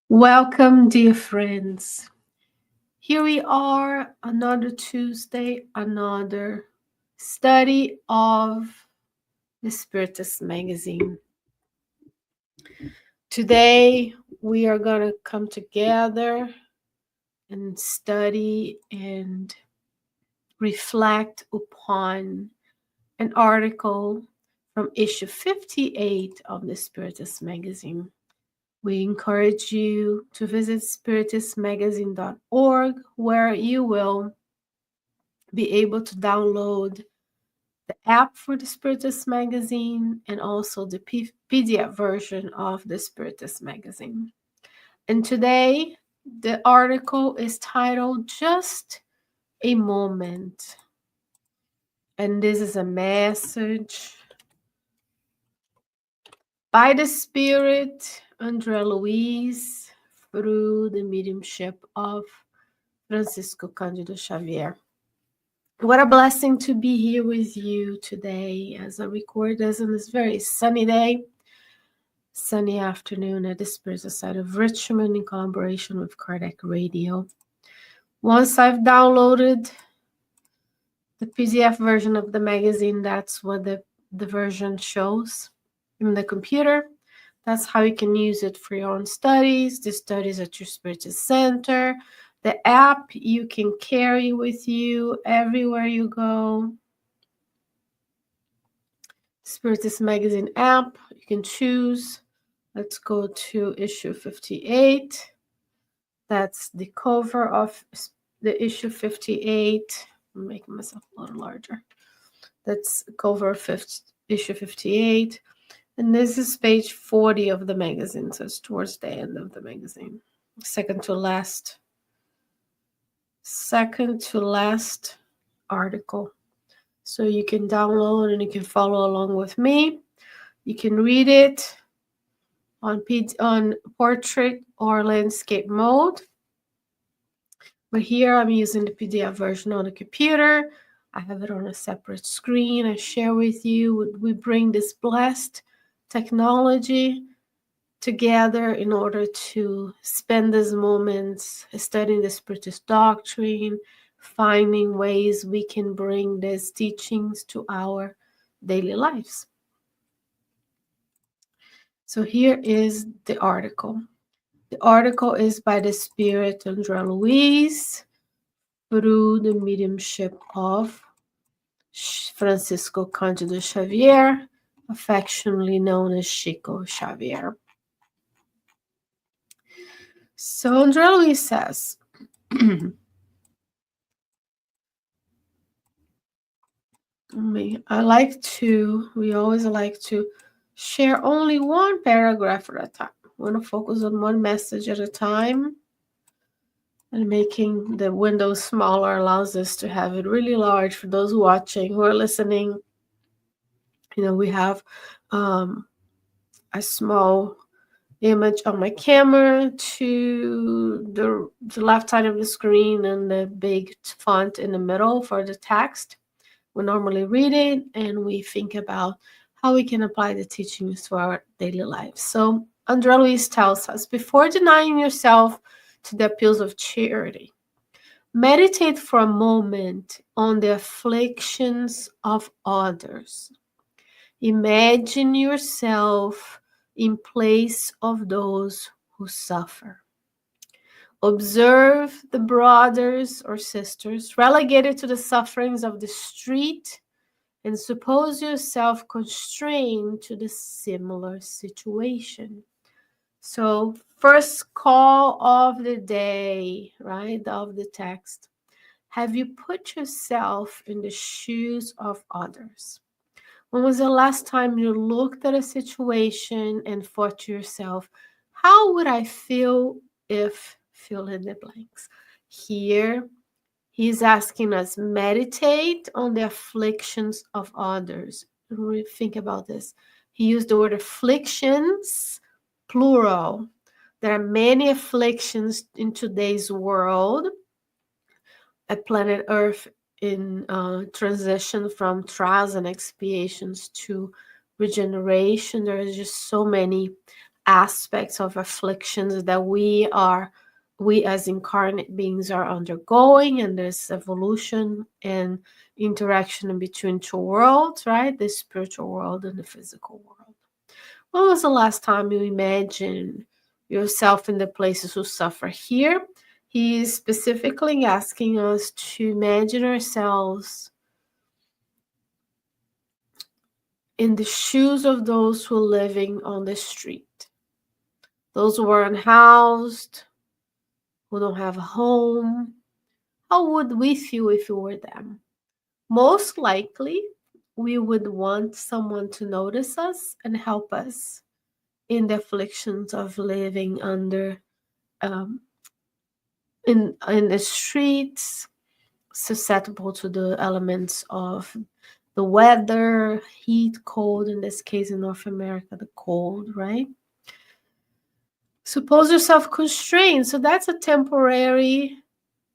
Welcome, dear friends. Here we are, another Tuesday, another study of the Spiritist magazine. Today, we are going to come together and study and reflect upon an article from issue 58 of the Spiritist magazine. We encourage you to visit spiritistmagazine.org, where you will be able to download the app for the Spiritist magazine and also the PDF version of the Spiritist magazine. And today, the article is titled Just a Moment. And this is a message by the Spirit, Luiz, through the mediumship of Francisco Cândido Xavier. What a blessing to be here with you today as I record this on this very sunny day, sunny afternoon at the Spiritist side of Richmond in collaboration with Kardec Radio. Once I've downloaded the PDF version of the magazine, that's what the version shows in the computer. That's how you can use it for your own studies, the studies at your Spiritist center. The app you can carry with you everywhere you go. Spiritist magazine app, you can choose. Let's go to issue 58. That's the cover of the issue 58. I'm making myself a little larger. That's cover of issue 58. And this is page 40 of the magazine, so it's towards the end of the magazine. Second to last article. So you can download and you can follow along with me. You can read it on portrait or landscape mode. But here I'm using the PDF version on the computer. I have it on a separate screen. I share with you. We bring this blessed technology together in order to spend these moments studying the Spiritist doctrine, finding ways we can bring these teachings to our daily lives. So here is the article. The article is by the Spirit Luiz through the mediumship of Francisco Cândido Xavier, affectionately known as Chico Xavier. So Luiz says, we always like to share only one paragraph at a time. We want to focus on one message at a time. And making the window smaller allows us to have it really large for those watching who are listening. We have a small image on my camera to the left side of the screen and the big font in the middle for the text. We normally read it and we think about how we can apply the teachings to our daily lives. So André Luiz tells us, before denying yourself to the appeals of charity, meditate for a moment on the afflictions of others. Imagine yourself in place of those who suffer. Observe the brothers or sisters relegated to the sufferings of the street and suppose yourself constrained to the similar situation. So, first call of the day, right, of the text. Have you put yourself in the shoes of others? When was the last time you looked at a situation and thought to yourself, how would I feel if fill in the blanks? Here, he's asking us, meditate on the afflictions of others. Really think about this. He used the word afflictions, plural. There are many afflictions in today's world. At planet Earth in transition from trials and expiations to regeneration. There are just so many aspects of afflictions that we as incarnate beings are undergoing, and this evolution and interaction between two worlds, right? The spiritual world and the physical world. When was the last time you imagined yourself in the places who suffer here? He is specifically asking us to imagine ourselves in the shoes of those who are living on the street, those who are unhoused, who don't have a home. How would we feel if we were them? Most likely, we would want someone to notice us and help us in the afflictions of living under in the streets, susceptible to the elements of the weather, heat, cold, in this case in North America, the cold, right? Suppose yourself constrained. So that's a temporary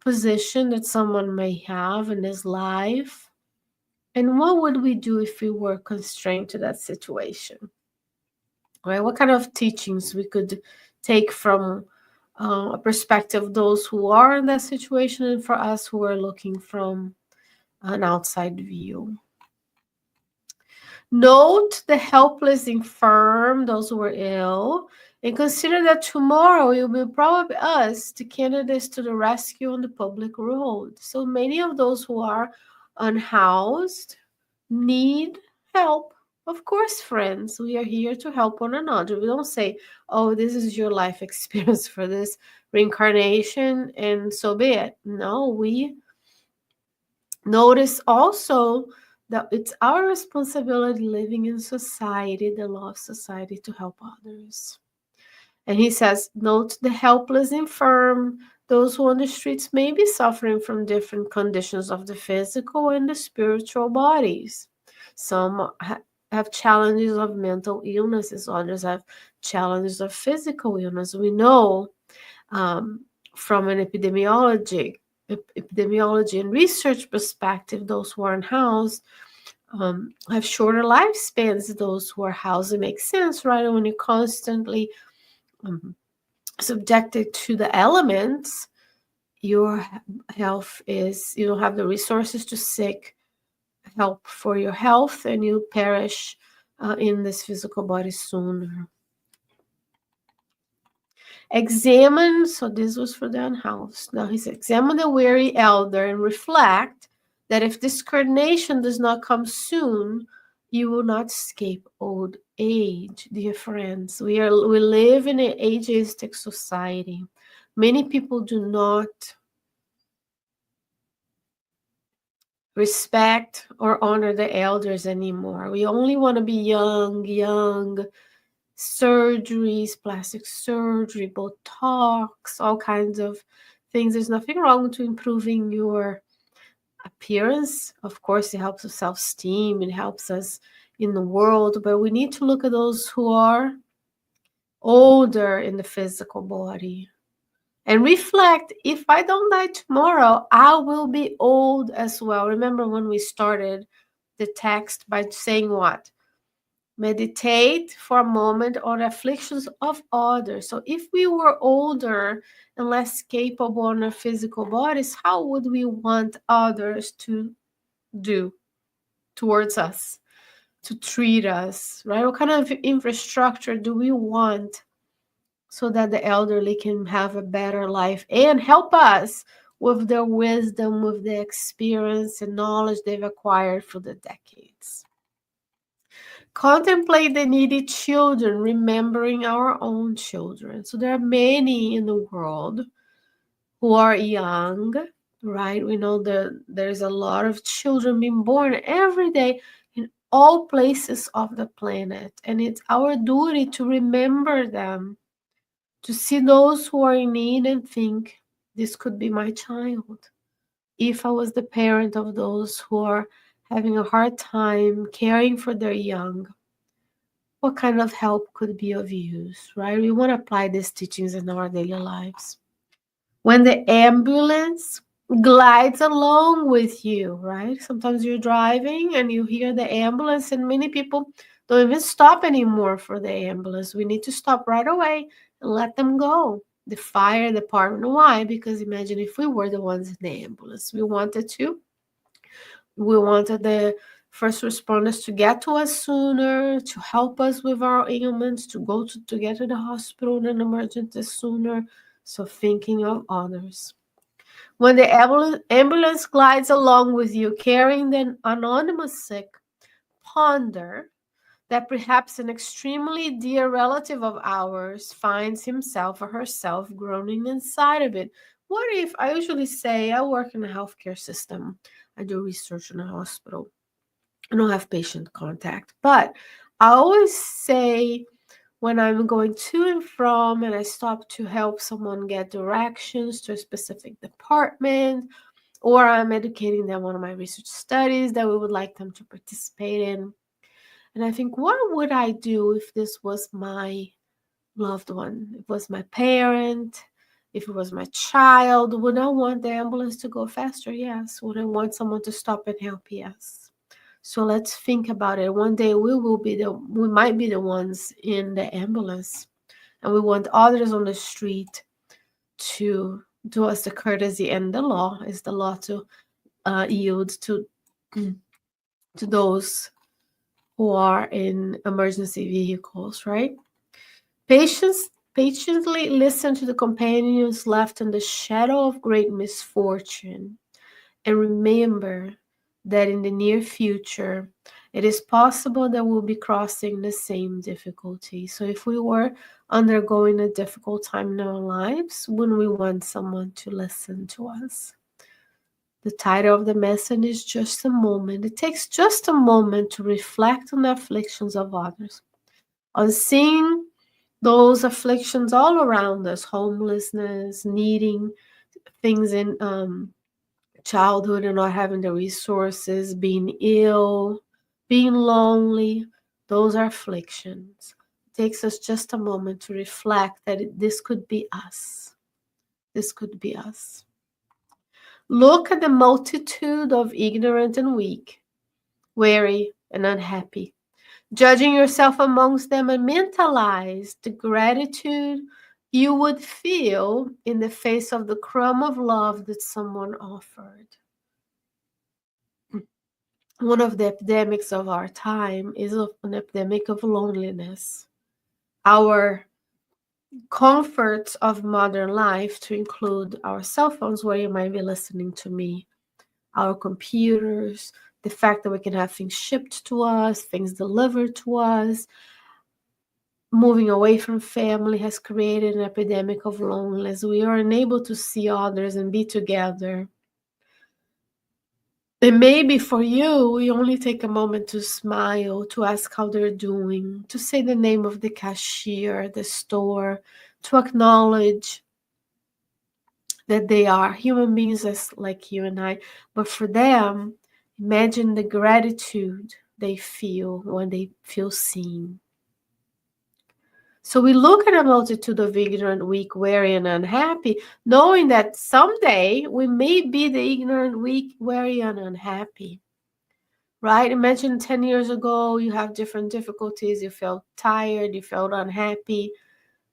position that someone may have in his life. And what would we do if we were constrained to that situation? Right? What kind of teachings we could take from a perspective of those who are in that situation, and for us who are looking from an outside view. Note the helpless, infirm, those who are ill, and consider that tomorrow it will be probably us, the candidates to the rescue on the public road. So many of those who are unhoused need help. Of course, friends, we are here to help one another. We don't say, oh, this is your life experience for this reincarnation, and so be it. No, we notice also that it's our responsibility living in society, the law of society, to help others. And he says, note the helpless, infirm, those who on the streets may be suffering from different conditions of the physical and the spiritual bodies. Some have challenges of mental illnesses, others have challenges of physical illness. We know from an epidemiology and research perspective, those who are unhoused have shorter lifespans. Those who are housed, it makes sense, right? And when you're constantly subjected to the elements, your health is, you don't have the resources to seek help for your health, and you perish in this physical body sooner. Examine, so this was for the unhoused. Now he said, examine the weary elder and reflect that if this coordination does not come soon, you will not escape old age. Dear friends, we live in an ageistic society. Many people do not respect or honor the elders anymore. We only want to be young, surgeries, plastic surgery, Botox, all kinds of things. There's nothing wrong with improving your appearance. Of course, it helps with self-esteem, it helps us in the world, but we need to look at those who are older in the physical body and reflect, if I don't die tomorrow, I will be old as well. Remember when we started the text by saying what? Meditate for a moment on afflictions of others. So if we were older and less capable in our physical bodies, how would we want others to do towards us, to treat us, right? What kind of infrastructure do we want so that the elderly can have a better life and help us with their wisdom, with the experience and knowledge they've acquired through the decades? Contemplate the needy children, remembering our own children. So there are many in the world who are young, right? We know that there's a lot of children being born every day in all places of the planet. And it's our duty to remember them, to see those who are in need and think, this could be my child. If I was the parent of those who are having a hard time caring for their young, what kind of help could be of use, right? We want to apply these teachings in our daily lives. When the ambulance glides along with you, right? Sometimes you're driving and you hear the ambulance, and many people Don't even stop anymore for the ambulance. We need to stop right away and let them go. The fire department. Why? Because imagine if we were the ones in the ambulance. We wanted the first responders to get to us sooner, to help us with our ailments, to get to the hospital in an emergency sooner. So thinking of others. When the ambulance glides along with you carrying the anonymous sick, ponder that perhaps an extremely dear relative of ours finds himself or herself groaning inside of it. What if, I usually say, I work in a healthcare system, I do research in a hospital, I don't have patient contact, but I always say when I'm going to and from and I stop to help someone get directions to a specific department, or I'm educating them on my research studies that we would like them to participate in. And I think, what would I do if this was my loved one? If it was my parent, if it was my child, would I want the ambulance to go faster? Yes. Would I want someone to stop and help? Yes. So let's think about it. One day we might be the ones in the ambulance, and we want others on the street to do us the courtesy, and the law is the law to yield to those who are in emergency vehicles, right? Patiently listen to the companions left in the shadow of great misfortune, and remember that in the near future, it is possible that we'll be crossing the same difficulty. So if we were undergoing a difficult time in our lives, wouldn't we want someone to listen to us? The title of the message is Just a Moment. It takes just a moment to reflect on the afflictions of others, on seeing those afflictions all around us, homelessness, needing things in childhood and not having the resources, being ill, being lonely. Those are afflictions. It takes us just a moment to reflect that this could be us. This could be us. Look at the multitude of ignorant and weak, weary and unhappy, judging yourself amongst them, and mentalize the gratitude you would feel in the face of the crumb of love that someone offered. One of the epidemics of our time is an epidemic of loneliness. Our comforts of modern life, to include our cell phones, where you might be listening to me, our computers, the fact that we can have things shipped to us, things delivered to us, moving away from family has created an epidemic of loneliness. We are unable to see others and be together. And maybe for you, we only take a moment to smile, to ask how they're doing, to say the name of the cashier at the store, to acknowledge that they are human beings just like you and I. But for them, imagine the gratitude they feel when they feel seen. So we look at a multitude of ignorant, weak, weary, and unhappy, knowing that someday we may be the ignorant, weak, weary, and unhappy. Right? Imagine 10 years ago, you have different difficulties, you felt tired, you felt unhappy.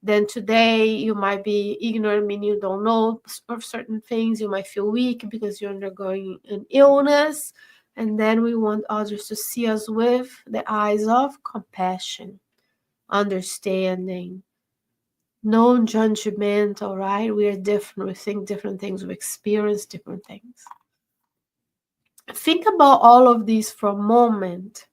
Then today, you might be ignorant, meaning you don't know of certain things. You might feel weak because you're undergoing an illness. And then we want others to see us with the eyes of compassion, understanding, non-judgmental, right? We are different. We think different things. We experience different things. Think about all of these for a moment,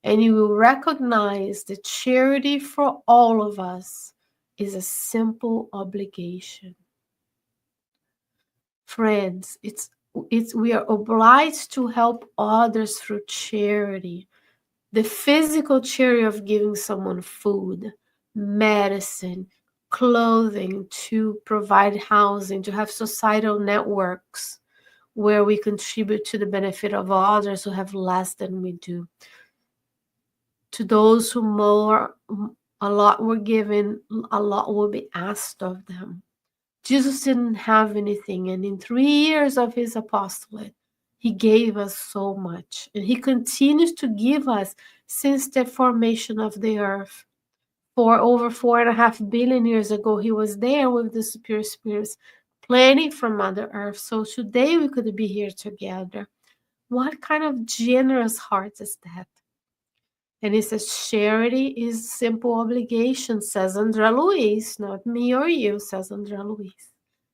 and you will recognize that charity for all of us is a simple obligation. Friends, we are obliged to help others through charity. The physical charity of giving someone food, medicine, clothing, to provide housing, to have societal networks where we contribute to the benefit of others who have less than we do. To those who more, a lot were given, a lot will be asked of them. Jesus didn't have anything, and in 3 years of his apostolate, he gave us so much, and he continues to give us since the formation of the earth. For over 4.5 billion years ago, he was there with the superior spirits planning for Mother Earth. So today we could be here together. What kind of generous heart is that? And he says, charity is simple obligation, says Andrea Luiz, not me or you, says Andrea Luiz.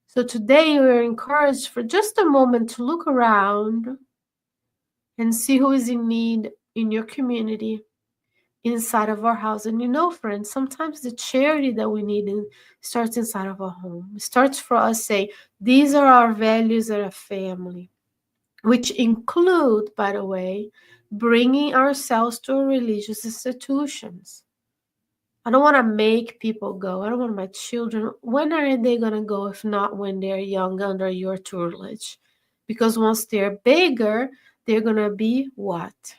So today we are encouraged for just a moment to look around and see who is in need in your community, inside of our house. And friends, sometimes the charity that we need starts inside of our home. It starts for us saying, these are our values as a family, which include, by the way, bringing ourselves to religious institutions. I don't want to make people go. I don't want my children. When are they going to go if not when they're young under your tutelage? Because once they're bigger, they're going to be what?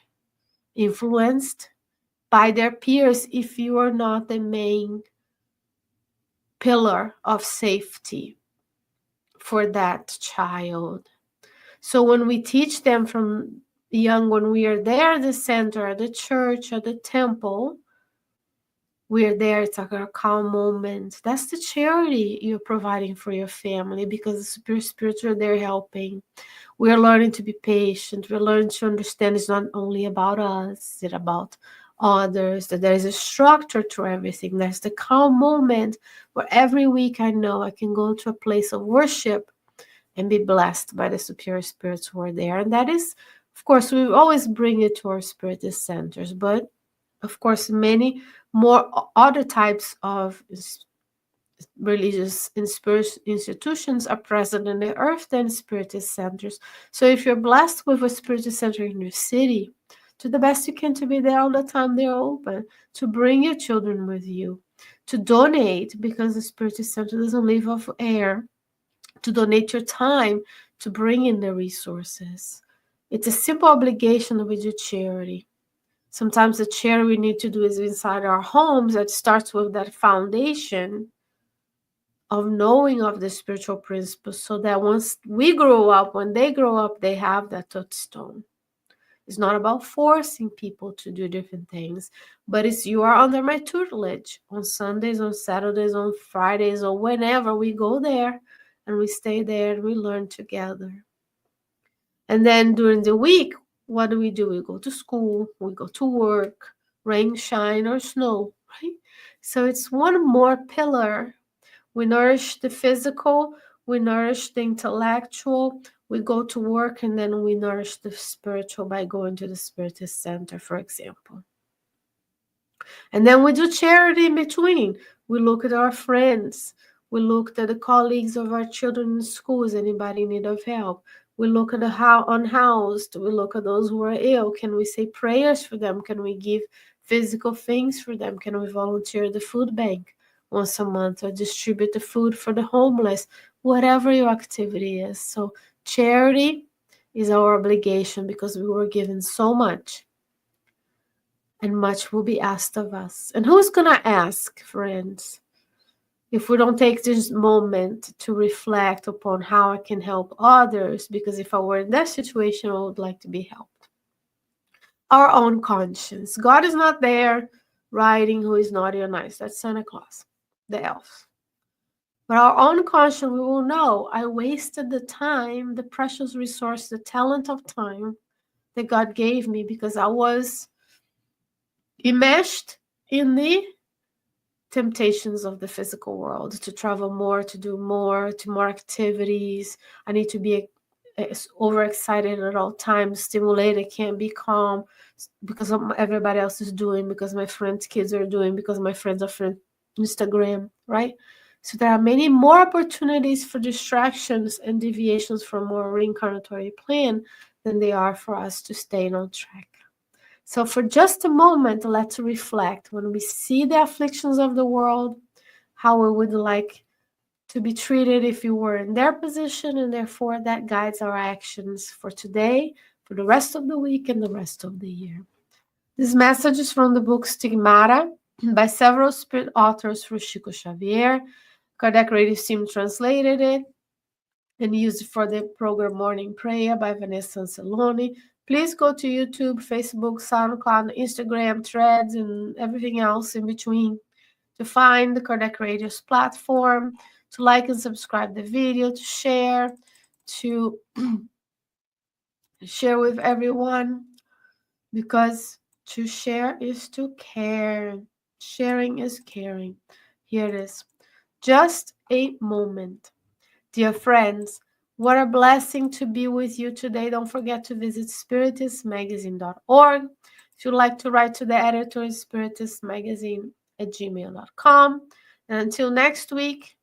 Influenced by their peers if you are not the main pillar of safety for that child. So when we teach them from young, when we are there at the center, at the church, at the temple, we're there, it's like a calm moment. That's the charity you're providing for your family, because the superior spirits are there helping. We're learning to be patient. We're learning to understand it's not only about us, it's about others, that there is a structure to everything. There's the calm moment where every week I know I can go to a place of worship and be blessed by the superior spirits who are there. And that is, of course, we always bring it to our spiritist centers, but of course, many more other types of religious and spiritual institutions are present in the earth than spiritist centers. So if you're blessed with a spiritist center in your city, do the best you can to be there all the time they're open, to bring your children with you, to donate, because the spiritist center doesn't live off air, to donate your time, to bring in the resources. It's a simple obligation with your charity. Sometimes the charity we need to do is inside our homes. That starts with that foundation of knowing of the spiritual principles, so that once we grow up, when they grow up, they have that touchstone. It's not about forcing people to do different things, but it's, you are under my tutelage on Sundays, on Saturdays, on Fridays, or whenever we go there and we stay there and we learn together. And then during the week, what do? We go to school, we go to work, rain, shine, or snow, right? So it's one more pillar. We nourish the physical, we nourish the intellectual, we go to work, and then we nourish the spiritual by going to the Spiritist Center, for example. And then we do charity in between. We look at our friends. We look at the colleagues of our children in schools, anybody in need of help. We look at the unhoused. We look at those who are ill. Can we say prayers for them? Can we give physical things for them? Can we volunteer at the food bank once a month, or distribute the food for the homeless? Whatever your activity is. So charity is our obligation, because we were given so much, and much will be asked of us. And who's going to ask, friends, if we don't take this moment to reflect upon how I can help others? Because if I were in that situation, I would like to be helped. Our own conscience. God is not there writing who is naughty or nice. That's Santa Claus, the elf. But our own conscience, we will know, I wasted the time, the precious resource, the talent of time that God gave me, because I was enmeshed in the temptations of the physical world, to travel more, to do more, to more activities. I need to be overexcited at all times, stimulated, can't be calm because of everybody else is doing, because my friends' kids are doing, because my friends are from Instagram, right? So there are many more opportunities for distractions and deviations from our reincarnatory plan than they are for us to stay on track. So for just a moment, let's reflect. When we see the afflictions of the world, how we would like to be treated if we were in their position, and therefore that guides our actions for today, for the rest of the week, and the rest of the year. This message is from the book Stigmata by several spirit authors through Chico Xavier. Kardec Radio Team translated it and used it for the program Morning Prayer by Vanessa Anceloni. Please go to YouTube, Facebook, SoundCloud, Instagram, Threads, and everything else in between to find the Kardec Radio's platform, to like and subscribe the video, to share, to share with everyone, because to share is to care. Sharing is caring. Here it is. Just a moment. Dear friends, what a blessing to be with you today. Don't forget to visit spiritistmagazine.org. If you'd like to write to the editor, spiritistmagazine@gmail.com. And until next week,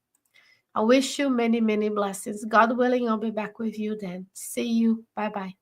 I wish you many, many blessings. God willing, I'll be back with you then. See you. Bye-bye.